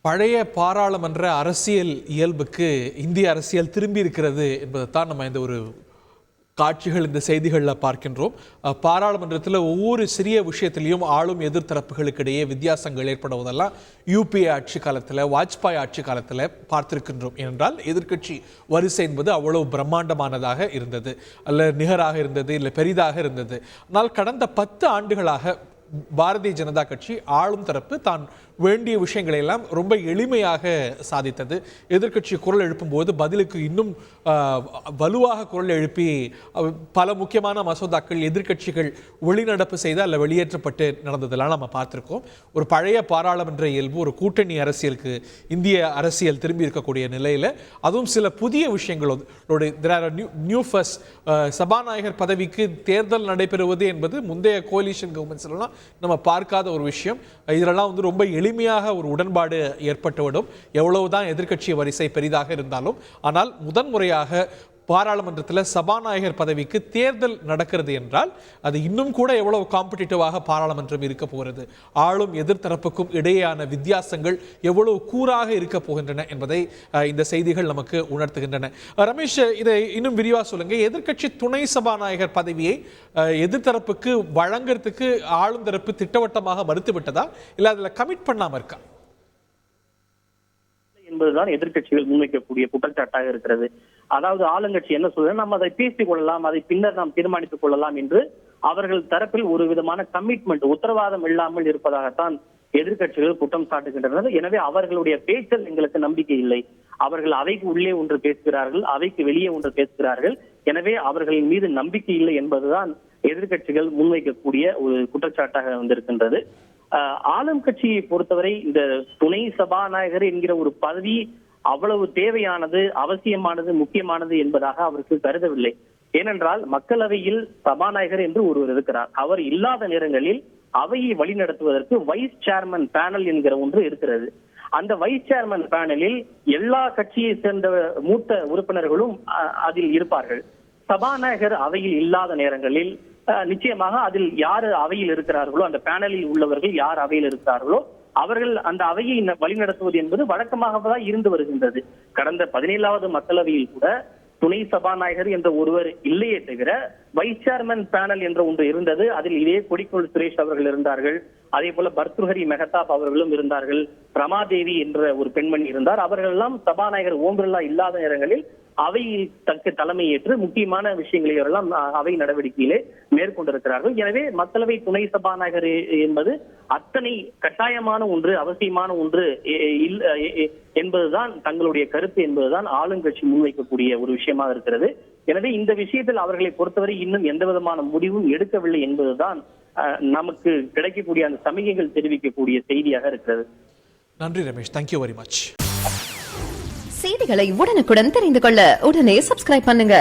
பழைய பாராளுமன்ற அரசியல் இயல்புக்கு இந்திய அரசியல் திரும்பி இருக்கிறது என்பதைத்தான் நம்ம இந்த ஒரு காட்சிகள் இந்த செய்திகளில் பார்க்கின்றோம். பாராளுமன்றத்தில் ஒவ்வொரு சிறிய விஷயத்திலையும் ஆளும் எதிர்த்தரப்புகளுக்கு இடையே வித்தியாசங்கள் ஏற்படுவதெல்லாம் யூபிஏ ஆட்சி காலத்தில், வாஜ்பாய் ஆட்சி காலத்தில் பார்த்திருக்கின்றோம். ஏனென்றால் எதிர்க்கட்சி வரிசை என்பது அவ்வளவு பிரம்மாண்டமானதாக இருந்தது, அல்ல நிகராக இருந்தது, இல்லை பெரிதாக இருந்தது. ஆனால் கடந்த 10 ஆண்டுகளாக பாரதிய ஜனதா கட்சி ஆளும் தரப்பு தான் வேண்டிய விஷயங்களை எல்லாம் ரொம்ப எளிமையாக சாதித்தது. எதிர்க்கட்சி குரல் எழுப்பும்போது பதிலுக்கு இன்னும் வலுவாக குரல் எழுப்பி பல முக்கியமான மசோதாக்கள் எதிர்க்கட்சிகள் வெளிநடப்பு செய்து அல்ல வெளியேற்றப்பட்டு நடந்ததெல்லாம் நம்ம பார்த்துருக்கோம். ஒரு பழைய பாராளுமன்ற இயல்பு, ஒரு கூட்டணி அரசியலுக்கு இந்திய அரசியல் திரும்பி இருக்கக்கூடிய நிலையில் அதுவும் சில புதிய விஷயங்களோடு நியூ ஃபர்ஸ்ட் சபாநாயகர் பதவிக்கு தேர்தல் நடைபெறுவது என்பது முந்தைய கோலிஷன் கவர்மெண்ட்ஸ்லாம் நம்ம பார்க்காத ஒரு விஷயம். இதெல்லாம் வந்து ரொம்ப எளிமையாக ஒரு உடன்பாடு ஏற்பட்டுவிடும், எவ்வளவுதான் எதிர்க்கட்சி வரிசை பெரிதாக இருந்தாலும். ஆனால் முதன்முறையாக பாராளுமன்றத்தில் சபாநாயகர் பதவிக்கு தேர்தல் நடக்கிறது என்றால் அது இன்னும் கூட எவ்வளவு காம்படிட்டிவாக பாராளுமன்றம் இருக்க போகிறது, ஆளும் எதிர்த்தரப்புக்கும் இடையேயான வித்தியாசங்கள் எவ்வளவு கூறாக இருக்க போகின்றன என்பதை இந்த செய்திகள் நமக்கு உணர்த்துகின்றன. ரமேஷ், இதை இன்னும் விரிவாக சொல்லுங்க. எதிர்க்கட்சி துணை சபாநாயகர் பதவியை எதிர்த்தரப்புக்கு வழங்குறதுக்கு ஆளும் தரப்பு திட்டவட்டமாக மறுத்துவிட்டதா, இல்லை அதில் கமிட் பண்ணாம இருக்கா என்பதுதான் எதிர்க்கட்சிகள் முன்வைக்கக்கூடிய குற்றச்சாட்டாக இருக்கிறது. அதாவது ஆளுங்கட்சி என்ன சொல்றது, நம்ம அதை பேசிக் கொள்ளலாம், அதை பின்னர் நாம் தீர்மானித்துக் கொள்ளலாம் என்று அவர்கள் தரப்பில் ஒரு விதமான கமிட்மெண்ட், உத்தரவாதம் இல்லாமல் இருப்பதாகத்தான் எதிர்க்கட்சிகள் குற்றம் சாட்டுகின்றனர். எனவே அவர்களுடைய பேச்சல் எங்களுக்கு நம்பிக்கை இல்லை. அவர்கள் அவைக்கு உள்ளே ஒன்று பேசுகிறார்கள், அவைக்கு வெளியே ஒன்று பேசுகிறார்கள். எனவே அவர்களின் மீது நம்பிக்கை இல்லை என்பதுதான் எதிர்க்கட்சிகள் முன்வைக்கக்கூடிய ஒரு குற்றச்சாட்டாக வந்திருக்கின்றது. ஆளும் கட்சியை பொறுத்தவரை இந்த துணை சபாநாயகர் என்கிற ஒரு பதவி அவ்வளவு தேவையானது, அவசியமானது, முக்கியமானது என்பதாக அவருக்கு கருதவில்லை. ஏனென்றால் மக்களவையில் சபாநாயகர் என்று ஒருவர் இருக்கிறார். அவர் இல்லாத நேரங்களில் அவையை வழிநடத்துவதற்கு வைஸ் சேர்மன் பேனல் என்கிற ஒன்று இருக்கிறது. அந்த வைஸ் சேர்மன் பேனலில் எல்லா கட்சியை சேர்ந்த மூத்த உறுப்பினர்களும் அதில் இருப்பார்கள். சபாநாயகர் அவையில் இல்லாத நேரங்களில் நிச்சயமாக அதில் யார் அவையில் இருக்கிறார்களோ, அந்த பேனலில் உள்ளவர்கள் யார் அவையில் இருக்கிறார்களோ அவர்கள் அந்த அவையை வழிநடத்துவது என்பது வழக்கமாகதான் இருந்து வருகின்றது. கடந்த 17வது மக்களவையில் கூட துணை சபாநாயகர் என்ற ஒருவர் இல்லையே தவிர வைஸ் சேர்மன் பேனல் என்ற ஒன்று இருந்தது. அதில் இதே கொடிக்கோள் சுரேஷ் அவர்கள் இருந்தார்கள், அதே போல பர்துஹரி மெஹதாப் அவர்களும் இருந்தார்கள், ரமாதேவி என்ற ஒரு பெண்மணி இருந்தார். அவர்கள் எல்லாம் சபாநாயகர் ஓம் பிர்லா இல்லாத நேரங்களில் அவையில் தக்க தலைமையேற்று முக்கியமான விஷயங்களை எல்லாம் அவை நடவடிக்கையிலே மேற்கொண்டிருக்கிறார்கள். எனவே மக்களவை துணை சபாநாயகர் என்பது அத்தனை கட்டாயமான ஒன்று, அவசியமான ஒன்று என்பதுதான் தங்களுடைய கருத்து என்பதுதான் ஆளுங்கட்சி முன்வைக்கக்கூடிய ஒரு விஷயமாக இருக்கிறது. எனவே இந்த விஷயத்தில் அவர்களை பொறுத்தவரை இன்னும் எந்த விதமான முடிவும் எடுக்கவில்லை என்பதுதான் நமக்கு கிடைக்கக்கூடிய அந்த சமிகைகள் தெரிவிக்கக்கூடிய செய்தியாக இருக்கிறது. நன்றி ரமேஷ், தேங்க்யூ வெரி மச். செய்திகளை உடனுக்குடன் தெரிந்து கொள்ள உடனே சப்ஸ்கிரைப் பண்ணுங்க.